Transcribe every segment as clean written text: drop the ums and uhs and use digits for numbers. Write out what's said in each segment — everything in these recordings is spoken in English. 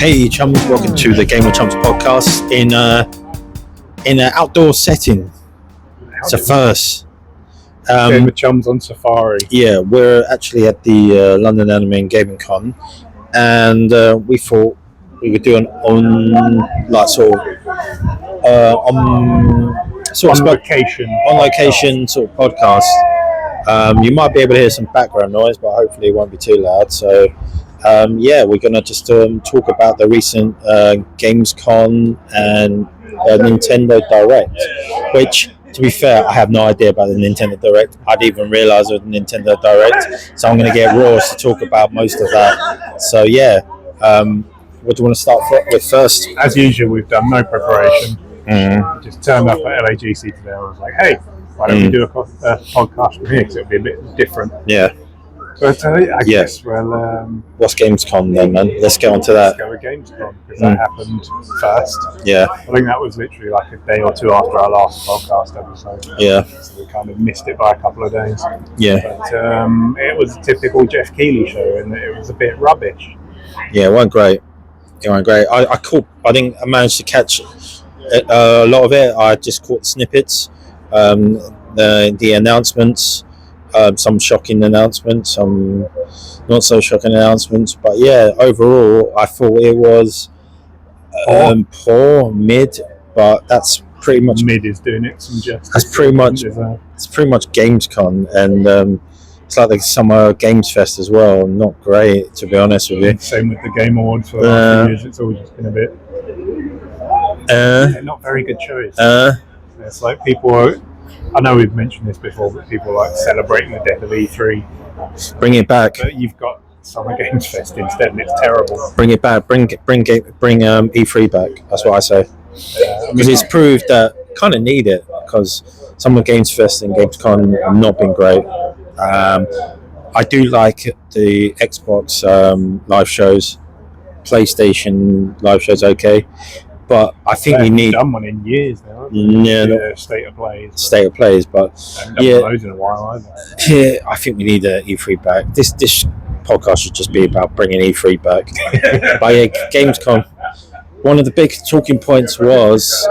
Hey Chums, welcome to the Game of Chums podcast in an outdoor setting. It's a first. Game of Chums on safari. Yeah, we're actually at the London Anime and Gamecon, and we thought we would do an on location sort of podcast. You might be able to hear some background noise, but hopefully it won't be too loud. So we're gonna just talk about the recent Gamescon and Nintendo Direct, which, to be fair, I have no idea about the Nintendo Direct. I didn't even realise it was a Nintendo Direct, so I'm going to get Ross to talk about most of that. So what do you want to start with first? As usual, we've done no preparation. Just turned up at LAGC today. I was like, hey, why don't we do a podcast from here, because it'll be a bit different. Yeah. But I guess, what's Gamescon then, man? Let's get on to that. Let's go with Gamescon, because that happened first. Yeah. I think that was literally like a day or two after our last podcast episode. Yeah. So we kind of missed it by a couple of days. Yeah. But it was a typical Jeff Keighley show, and it was a bit rubbish. Yeah, it went great. I think I managed to catch a lot of it. I just caught snippets, the announcements. Some shocking announcements, some not so shocking announcements, but yeah, overall I thought it was poor, mid, but that's pretty much mid is doing it some justice. It's pretty much Gamescon, and it's like the Summer Games Fest as well. Not great, to be honest with you. Same with the Game Awards for the last few years. It's always just been a bit not very good shows. It's like people I know we've mentioned this before, but people like celebrating the death of E3. Bring it back. But you've got Summer Games Fest instead, and it's terrible. Bring it back. Bring E3 back. That's what I say. Because it's proved that kind of need it, because Summer Games Fest and Gamescom have not been great. I do like the Xbox live shows, PlayStation live shows, okay. But I think we need done one in years now. State of plays, but loads in a while either. Yeah, I think we need E3 back. This podcast should just be about bringing E3 back. But yeah, Gamescom. One of the big talking points was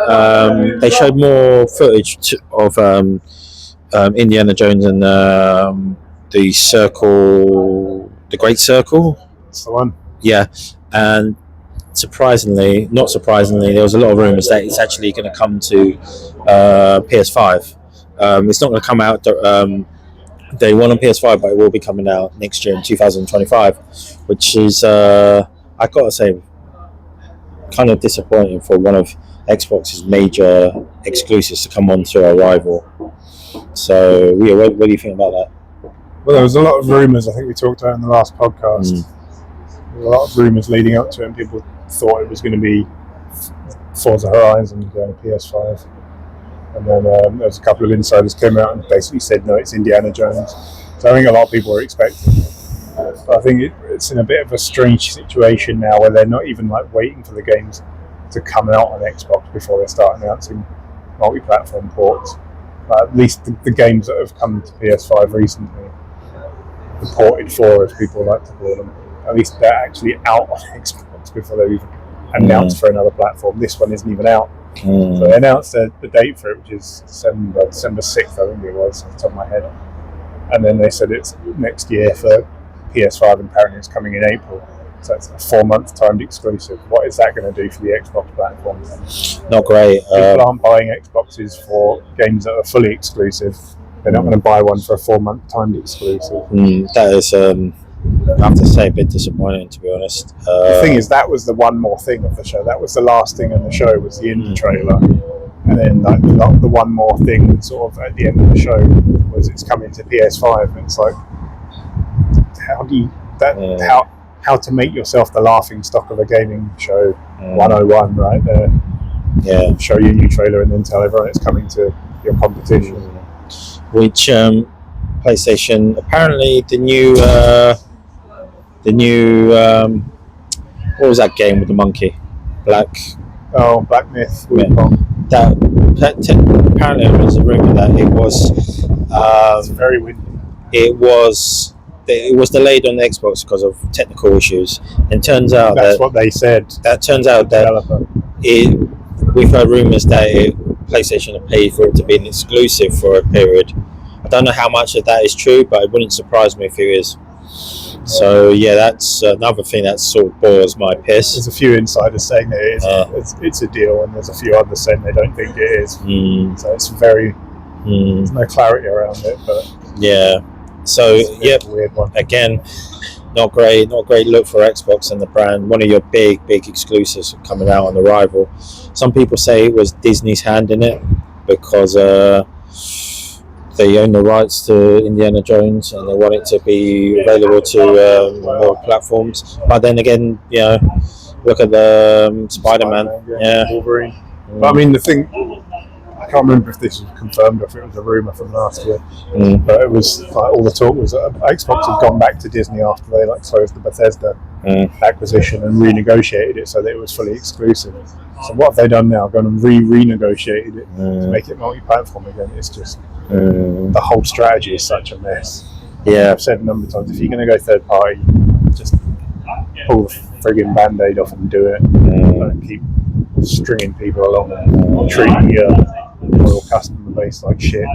they showed more footage of Indiana Jones and the Circle, the Great Circle. That's the one. Yeah, and not surprisingly, there was a lot of rumours that it's actually going to come to PS5. It's not going to come out day one on PS5, but it will be coming out next year in 2025, which is, I got to say, kind of disappointing for one of Xbox's major exclusives to come on to a rival. So, yeah, what do you think about that? Well, there was a lot of rumours. I think we talked about in the last podcast. There was a lot of rumours leading up to it, and people thought it was going to be Forza Horizon going to PS5, and then there was a couple of insiders came out and basically said no, it's Indiana Jones. So I think a lot of people were expecting it. But I think it's in a bit of a strange situation now, where they're not even like waiting for the games to come out on Xbox before they start announcing multi-platform ports. At least the games that have come to PS5 recently, the ported for, as people like to call them, at least they're actually out on Xbox before they've even announced for another platform. This one isn't even out. So they announced the date for it, which is December 6th, I think it was, off the top of my head. And then they said it's next year for PS5, and apparently it's coming in April. So it's a 4-month timed exclusive. What is that going to do for the Xbox platform? Not great. People aren't buying Xboxes for games that are fully exclusive. They're not going to buy one for a 4-month timed exclusive. That is, I have to say, a bit disappointing, to be honest. The thing is, that was the one more thing of the show. That was the last thing on the show, was the indie trailer. And then like the one more thing sort of at the end of the show was it's coming to PS5. And it's like, how to make yourself the laughing stock of a gaming show 101 right there. Yeah. Show your new trailer and then tell everyone it's coming to your competition. Which PlayStation, apparently the new what was that game with the monkey? Black Myth. Apparently there was a rumor that it was it's very windy. It was it was delayed on the Xbox because of technical issues. And turns out that's what they said. That turns out that we've heard rumours that PlayStation have paid for it to be an exclusive for a period. I don't know how much of that is true, but it wouldn't surprise me if it is. So yeah, that's another thing that sort of bores my piss. There's a few insiders saying that it's a deal, and there's a few others saying they don't think it is. So it's very there's no clarity around it, but yeah. So yeah, weird one. Again, not great look for Xbox and the brand. One of your big exclusives coming out on arrival. Some people say it was Disney's hand in it because they own the rights to Indiana Jones and they want it to be available to more platforms. But then again, look at the Spider-Man. Wolverine. But I mean, the thing, I can't remember if this was confirmed or if it was a rumour from last year, but it was like all the talk was that Xbox had gone back to Disney after they closed the Bethesda acquisition and renegotiated it so that it was fully exclusive. So what have they done now? Gone and renegotiated it to make it multi-platform again. It's just the whole strategy is such a mess. Yeah, I've said a number of times, if you're going to go third party, just pull the frigging band-aid off and do it. Don't keep stringing people along and treating your loyal customer base like shit,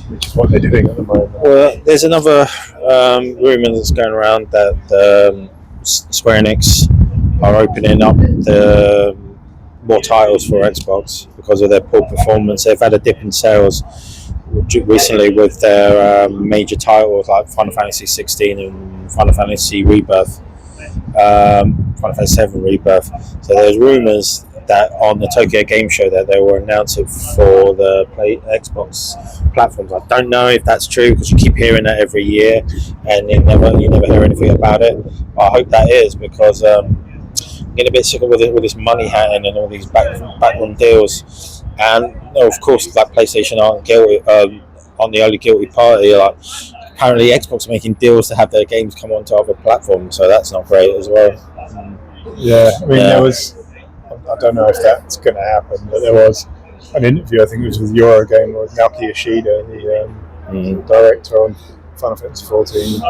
which is what they're doing at the moment. Well, there's another rumour that's going around that Square Enix are opening up the more titles for Xbox because of their poor performance. They've had a dip in sales recently with their major titles like Final Fantasy 16 and Final Fantasy Rebirth, Final Fantasy 7 Rebirth. So there's rumours that on the Tokyo Game Show that they were announcing for the Xbox platforms. I don't know if that's true because you keep hearing that every year and you never hear anything about it. But I hope that is because I'm getting a bit sick of all this money hatting and all these backroom deals. And of course, like PlayStation aren't guilty on the only guilty party. Like apparently, Xbox are making deals to have their games come onto other platforms, so that's not great as well. Yeah, I mean there was. I don't know if that's going to happen, but there was an interview, I think it was with Eurogamer, with Naoki Yoshida, the director on Final Fantasy 14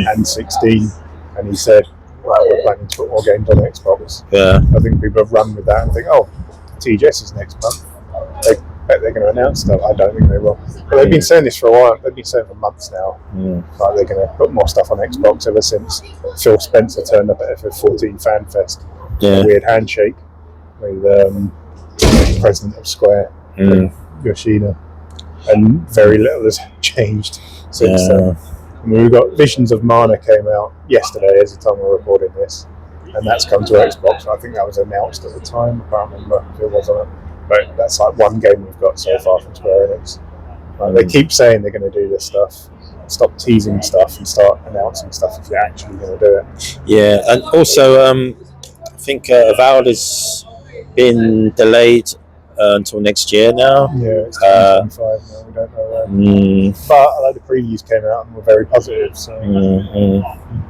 and 16, and he said, well, we're planning to put more games on Xbox. Yeah. I think people have run with that and think, oh, TGS is next month. They bet they're going to announce stuff. I don't think they will. But they've been saying this for a while. They've been saying for months now. Like they're going to put more stuff on Xbox ever since Phil Spencer turned up at FF14 Fan Fest. Yeah. A weird handshake with the president of Square, Yoshida, and very little has changed since then. We've got Visions of Mana came out yesterday as the time we're recording this, and that's come to Xbox. I think that was announced at the time. I can't remember if it was on it, but that's like one game we've got so far from Square Enix. They keep saying they're going to do this stuff. Stop teasing stuff and start announcing stuff if you're actually going to do it. Yeah, and also I think Avowed has been delayed until next year now. Yeah, it's 2025 now. We don't know when. But the previews came out and were very positive, so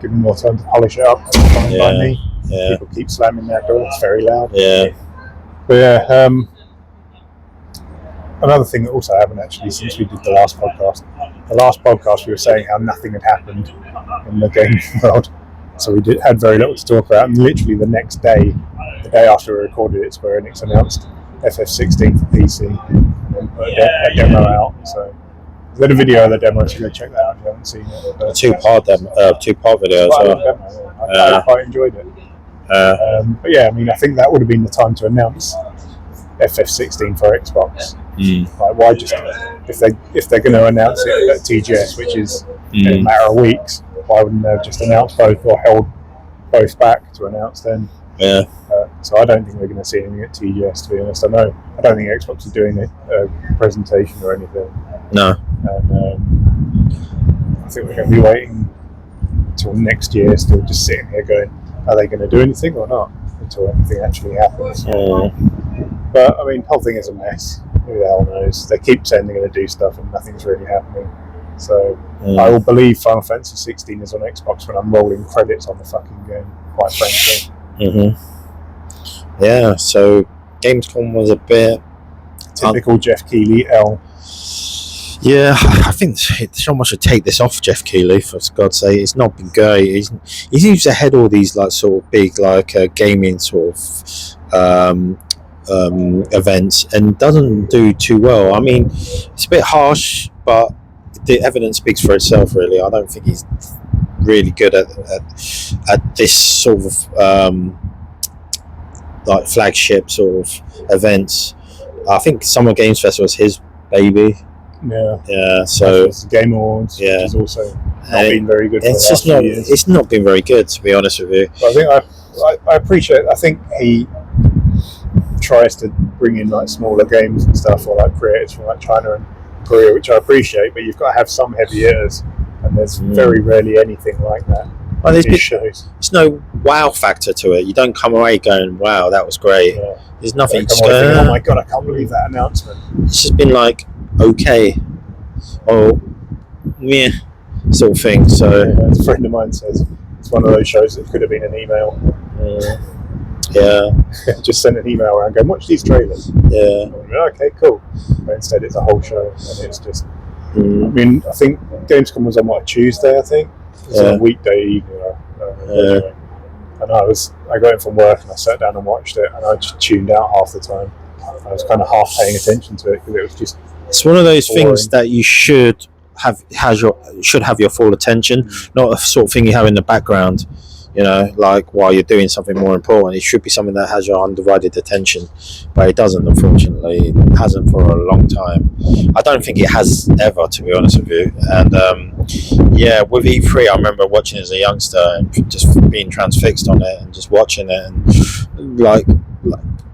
give them more time to polish it up. By me. People keep slamming that door. It's very loud. Yeah. But yeah, another thing that also happened actually since we did the last podcast. The last podcast we were saying how nothing had happened in the gaming world. So we had very little to talk about, and literally the next day, the day after we recorded it, Square Enix announced FF16 for PC and then put a demo out. So there's a video of the demo, so go check that out if you haven't seen it. A two-part video as well. I quite enjoyed it. But yeah, I mean, I think that would have been the time to announce FF16 for Xbox. Like, why just if they're going to announce it at TGS, which is in a matter of weeks, why wouldn't they have just announced both or held both back to announce then? Yeah. So I don't think we're going to see anything at TGS, to be honest. I don't think Xbox are doing a presentation or anything. No. And I think we're going to be waiting until next year, still just sitting here going, are they going to do anything or not? Until anything actually happens. But I mean, the whole thing is a mess. Who the hell knows? They keep saying they're going to do stuff and nothing's really happening. So I will believe Final Fantasy 16 is on Xbox when I'm rolling credits on the fucking game, quite frankly. Yeah, so Gamescom was a bit typical Jeff Keighley L. Yeah, I think someone should take this off Jeff Keighley, for God's sake. It's not been great. He seems to head all these like sort of big like gaming sort of events and doesn't do too well. I mean, it's a bit harsh, but the evidence speaks for itself, really. I don't think he's really good at this sort of like flagship sort of events. I think Summer Games Festival was his baby. Yeah. So it's the Game Awards, which is also not been very good. It's just not. It's not been very good, to be honest with you. But I think I appreciate. I think he tries to bring in like smaller games and stuff, or like creators from like China and Korea, which I appreciate. But you've got to have some heavy hitters, and there's very rarely anything like that. Well, there's no wow factor to it. You don't come away going, "Wow, that was great." Yeah. There's nothing. Just going, oh my god, I can't believe that announcement. It's just been like, okay, or yeah, sort of thing. So a friend of mine says it's one of those shows that could have been an email. Yeah. Just send an email around going, watch these trailers. Yeah. Okay, cool. But instead it's a whole show, and it's just I mean, I think Gamescom was on Tuesday, I think. It was a weekday evening. And I got in from work and I sat down and watched it, and I just tuned out half the time. I was kind of half paying attention to it because it was just. It's one of those things that you should have your full attention, not a sort of thing you have in the background. You know, like while you're doing something more important, it should be something that has your undivided attention, but it doesn't. Unfortunately, it hasn't for a long time. I don't think it has ever, to be honest with you. And with E3, I remember watching as a youngster and just being transfixed on it and just watching it and like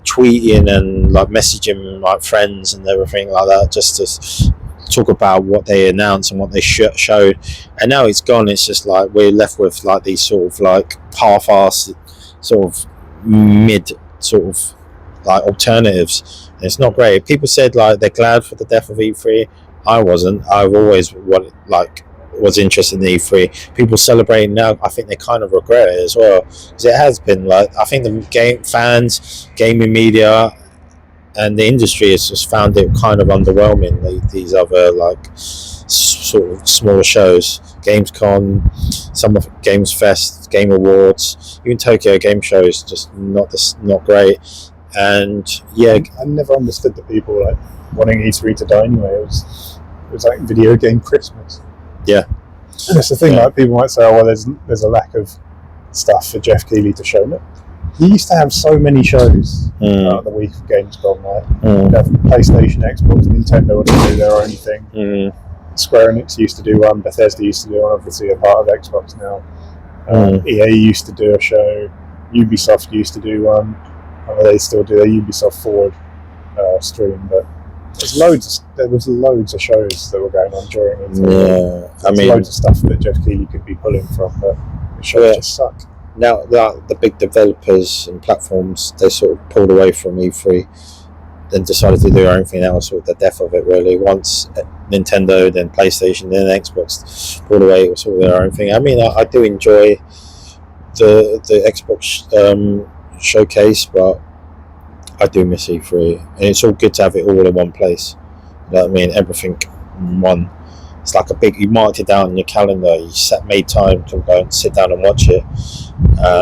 tweeting and like messaging my friends and everything like that, just to talk about what they announced and what they showed. And now it's gone. It's just like we're left with like these sort of like half-assed sort of mid sort of like alternatives, and it's not great. People said like they're glad for the death of E3. I wasn't. I've always was interested in E3. People celebrating now, I think they kind of regret it as well, because it has been like, I think the game fans, gaming media and the industry has just found it kind of underwhelming, these other like sort of smaller shows. Gamescon, some of Games Fest, Game Awards, even Tokyo Game Show is just not great. And I never understood the people like wanting E3 to die anyway. It was like video game Christmas. Yeah. And it's the thing, like people might say, oh well, there's a lack of stuff for Jeff Keighley to show. He used to have so many shows out the week of Gamescom, right? You'd have PlayStation, Xbox, Nintendo would do their own thing. Square Enix used to do one, Bethesda used to do one, obviously a part of Xbox now. EA used to do a show, Ubisoft used to do one. They still do their Ubisoft Forward stream, but there was loads of shows that were going on during it. I mean, loads of stuff that Jeff Keighley could be pulling from, but the shows just suck. Now the big developers and platforms, they sort of pulled away from E3 and decided to do their own thing. That was sort of the death of it, really. Once Nintendo, then PlayStation, then Xbox pulled away, it was sort of their own thing. I mean, I do enjoy the Xbox showcase, but I do miss E3, and it's all good to have it all in one place. You know what I mean? Everything in one. It's like you marked it down in your calendar. You made time to go and sit down and watch it.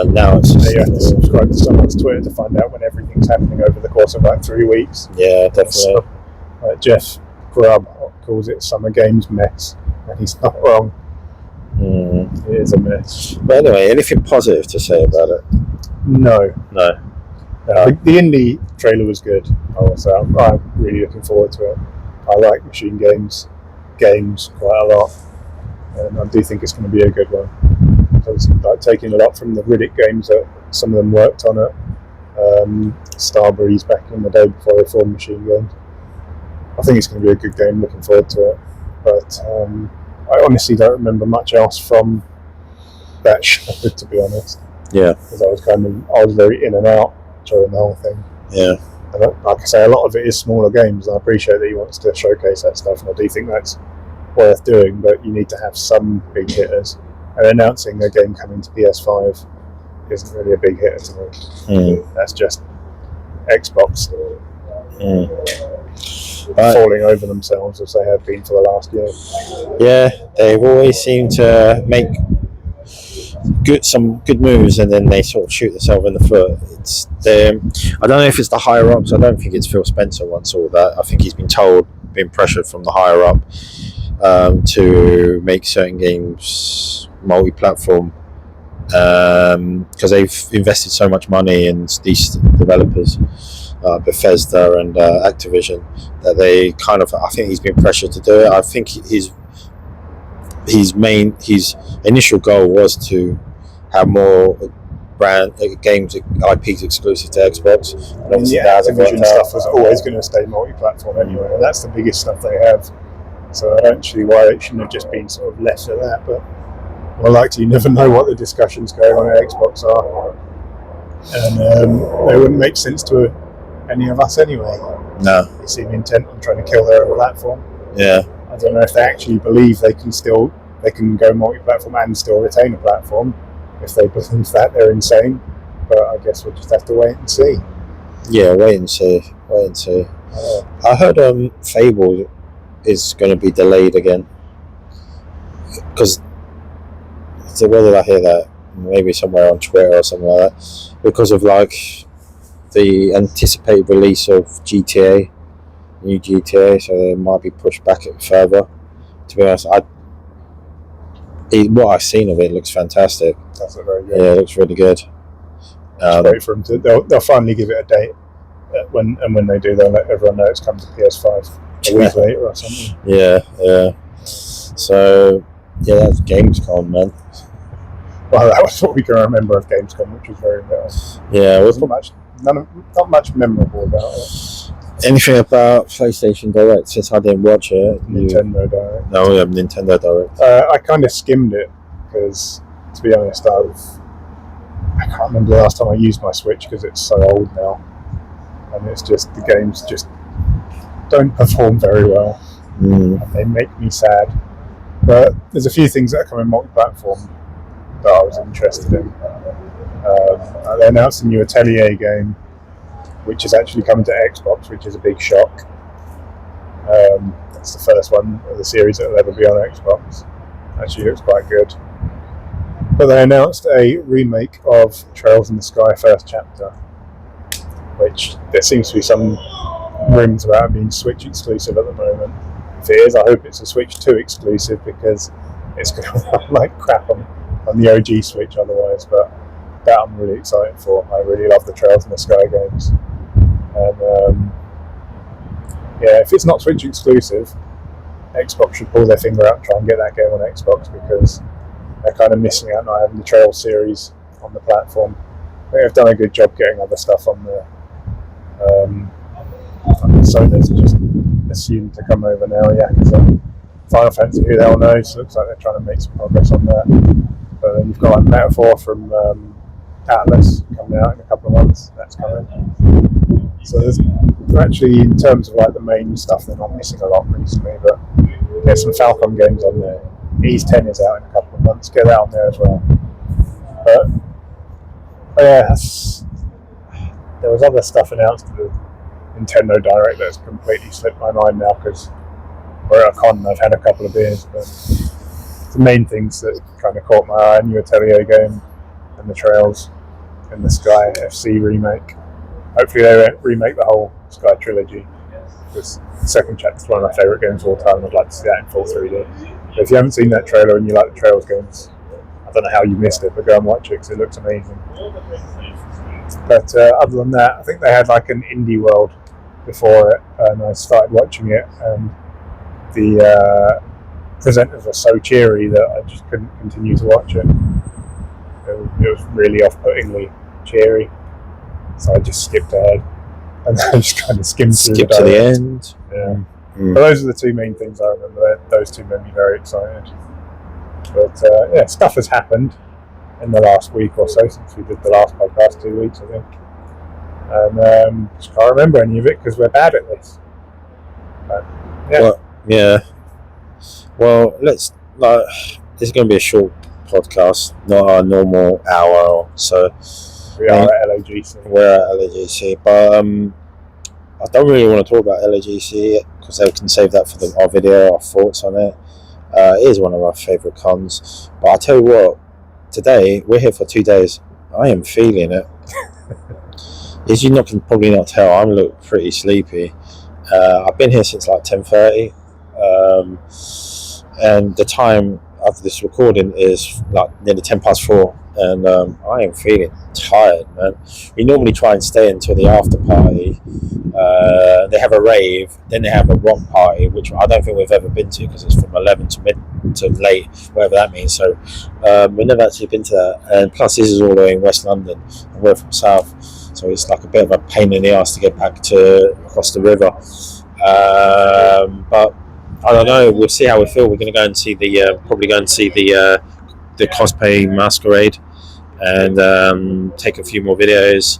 Now it's just, you have to subscribe to someone's Twitter to find out when everything's happening over the course of like 3 weeks. Yeah, definitely. So, Jeff Grubb calls it Summer Games mess, and he's not wrong. It is a mess. But anyway, anything positive to say about it? No. The indie trailer was good. I'm really looking forward to it. I like machine games quite a lot, and I do think it's going to be a good one. So it's like taking a lot from the Riddick games that some of them worked on at Starbreeze back in the day before they formed Machine Games. I think it's going to be a good game. Looking forward to it, but I honestly don't remember much else from that show, to be honest. Yeah, because I was very in and out during the whole thing. Yeah. And like I say, a lot of it is smaller games, and I appreciate that he wants to showcase that stuff, and I do think that's worth doing, but you need to have some big hitters. And announcing a game coming to PS5 isn't really a big hitter to me. That's just Xbox. falling over themselves as they have been for the last year. Yeah, they've always seemed to make some good moves, and then they sort of shoot themselves in the foot. I don't know if it's the higher ups. I don't think it's Phil Spencer once or that. I think he's been pressured from the higher up to make certain games multi-platform because they've invested so much money in these developers, Bethesda and Activision, that they kind of, I think he's been pressured to do it. I think his initial goal was to have more brand games IPs exclusive to Xbox. And obviously the Activision stuff was always going to stay multi-platform anyway, and that's the biggest stuff they have. So I don't see why it shouldn't have just been sort of left at that. But well, you never know what the discussions going on at Xbox are, and they wouldn't make sense to any of us anyway. No, they seem intent on trying to kill their own platform. Yeah, I don't know if they actually believe they can go multi-platform and still retain a platform. If they believe that, they're insane. But I guess we'll just have to wait and see. Yeah, wait and see. I heard Fable is going to be delayed again. Because, where did I hear that? Maybe somewhere on Twitter or something like that. Because of the anticipated release of new GTA, so they might be pushed back further. To be honest, what I've seen of it looks fantastic. That's very good. Yeah, it looks really good. Wait for them to. They'll finally give it a date. When they do, they'll let everyone know it's come to PS5 a week later or something. Yeah. So that's Gamescon, man. Well, that was what we can remember of Gamescom, which was very little. Yeah, it wasn't not much memorable about it. Anything about PlayStation Direct? Since I didn't watch it, Nintendo Direct. No, yeah, Nintendo Direct. I kind of skimmed it because, to be honest, I can't remember the last time I used my Switch because it's so old now, and it's just the games just don't perform very well, and they make me sad. But there's a few things that are coming multi-platform that I was interested in. They announced a new Atelier game, which is actually coming to Xbox, which is a big shock. It's the first one of the series that will ever be on Xbox. Actually looks quite good. But they announced a remake of Trails in the Sky First Chapter, which there seems to be some rumours about it being Switch exclusive at the moment. If it is, I hope it's a Switch 2 exclusive because it's going to run like crap on the OG Switch otherwise, but that I'm really excited for. I really love the Trails in the Sky games. And if it's not Switch exclusive, Xbox should pull their finger out and try and get that game on Xbox because they're kind of missing out not having the Trail series on the platform. They've done a good job getting other stuff on there. Sony's just assumed to come over now, because Final Fantasy, who the hell knows, looks like they're trying to make some progress on that. But then you've got Metaphor from Atlas coming out in a couple of months. That's coming. So there's actually, in terms of the main stuff, they're not missing a lot recently, but there's some Falcon games on there. Ease 10 is out in a couple of months. Get that on there as well. But there was other stuff announced at the Nintendo Direct that's completely slipped my mind now because we're at a con and I've had a couple of beers, but the main things that kind of caught my eye: new Atelier game and the Trails in the Sky FC remake. Hopefully they remake the whole Sky trilogy. This second chapter is one of my favourite games of all time. I'd like to see that in full 3D. But if you haven't seen that trailer and you like the Trails games, I don't know how you missed it, but go and watch it because it looks amazing. But other than that, I think they had an indie world before it, and I started watching it, and the presenters were so cheery that I just couldn't continue to watch it. It was really off-puttingly cheery, so I just skipped ahead, and I just kind of skimmed through to the end. Yeah. But those are the two main things I remember. Those two made me very excited. But stuff has happened in the last week or so since we did the last podcast, 2 weeks I think. And just can't remember any of it because we're bad at this. But, Well, let's this is going to be a short podcast, not our normal hour or so. We are at LAGC. We're at LAGC, but I don't really want to talk about LAGC because they can save that for our video, our thoughts on it. It is one of our favourite cons. But I'll tell you what, today, we're here for 2 days. I am feeling it. As you can probably not tell, I'm looking pretty sleepy. I've been here since like 10:30. And the time of this recording is like nearly 4:10, and I am feeling tired, man. We normally try and stay until the after party. They have a rave, then they have a rock party, which I don't think we've ever been to because it's from 11 to late, whatever that means. So we've never actually been to that, and plus this is all the way in West London, and we're from South, so it's like a bit of a pain in the ass to get back to across the river. But I don't know. We'll see how we feel. We're going to go and see probably go and see the cosplay masquerade, and take a few more videos.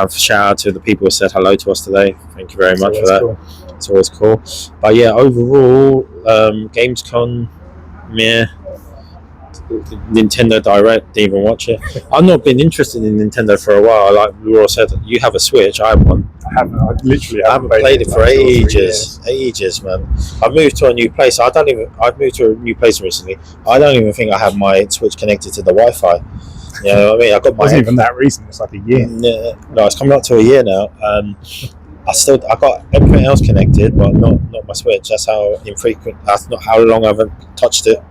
Shout out to the people who said hello to us today. Thank you very much for that. Cool. It's always cool. But yeah, overall, Gamescon, meh. Nintendo Direct, didn't even watch it. I've not been interested in Nintendo for a while. Like Laura said, you have a Switch. I have one. I haven't played it for ages, man. I've moved to a new place. I've moved to a new place recently. I don't even think I have my Switch connected to the Wi-Fi. You know what I mean? I got my. It wasn't even that recent. It's like a year. Yeah, no, it's coming up to a year now. I got everything else connected, but not my Switch. That's how infrequent. That's not how long I haven't touched it.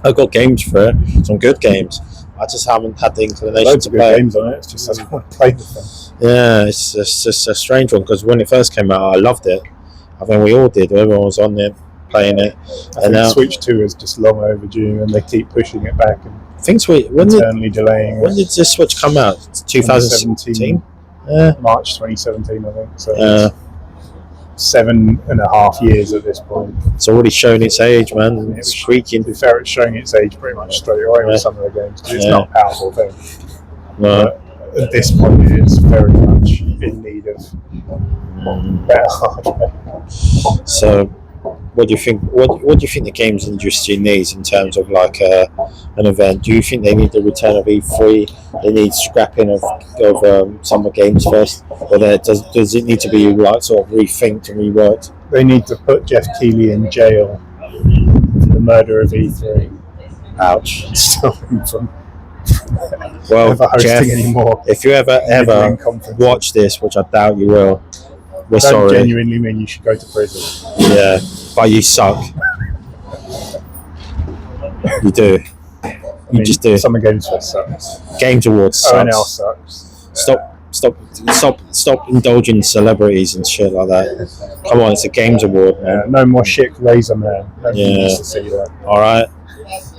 I've got games for it, some good games. I just haven't had the inclination to play. Games on it. It's just I don't want to play with them. Yeah, it's just a strange one because when it first came out, I loved it. I think we all did. Everyone was on there playing it. I think now Switch 2 is just long overdue, and they keep pushing it back and internally delaying. When did the Switch come out? 2017. March 2017, I think. So 7.5 years at this point. It's already showing its age, man. It's creaking. To be fair, it's showing its age pretty much straight away with some of the games. It's not a powerful thing. No. But at this point, it is very much in need of better hardware. So, what do you think? What do you think the games industry needs in terms of like an event? Do you think they need the return of E3? They need scrapping of summer games first, or does it need to be like sort of rethinked and reworked? They need to put Jeff Keighley in jail for the murder of E3. Ouch! Stop him from ever hosting Jeff, anymore. If you ever watch this, which I doubt you will, we're sorry. Don't genuinely mean you should go to prison. Yeah, but you suck. You do. You just do. Summer Games Fest sucks. Games Awards sucks. ONL sucks. Stop indulging celebrities and shit like that. Come on, it's a Games Award, man. No more shit Razor Man. Nobody needs to see that. All right.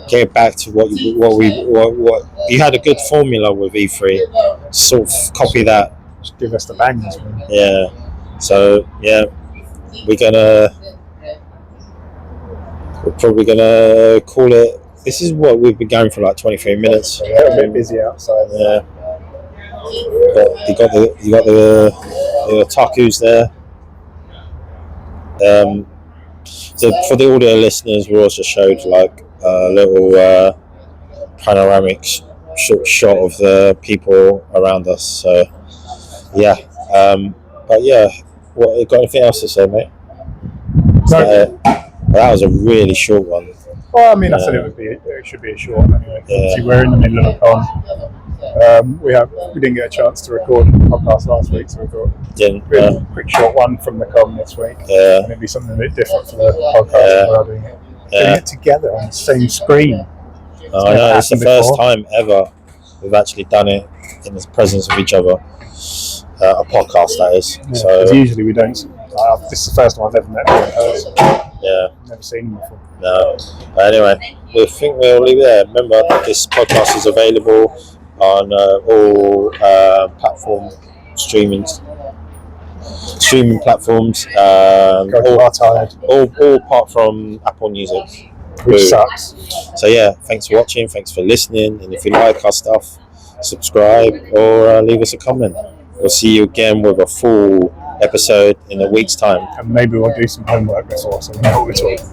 Get back to what you had a good formula with E3. Sort of copy that. Just give us the bangers, man. Yeah. So we're probably gonna call it. This is what we've been going for like 23 minutes. Yeah, a bit busy outside. Yeah. But you got the otakus there. So for the audio listeners, we also showed like a little panoramic shot of the people around us. So yeah, but yeah, got anything else to say, mate? No. That was a really short one. Well, I mean, I said it should be a short one anyway. Yeah. See, we're in the middle of a con. We didn't get a chance to record the podcast last week, so we thought we'd a quick short one from the con this week. Yeah. And it'd be something a bit different for the podcast. We're doing it. Doing it together on the same screen. I know, it's the first time ever we've actually done it in the presence of each other. A podcast, that is. Yeah, so usually we don't. This is the first time I've ever met them in person. Yeah. Never seen them before. No. But anyway, we think we'll leave it there. Remember, this podcast is available on all platform streaming platforms. All apart from Apple Music, which sucks. So yeah, thanks for watching. Thanks for listening. And if you like our stuff, subscribe or leave us a comment. We'll see you again with a full episode in a week's time. And maybe we'll do some homework before, so we know what we're talking.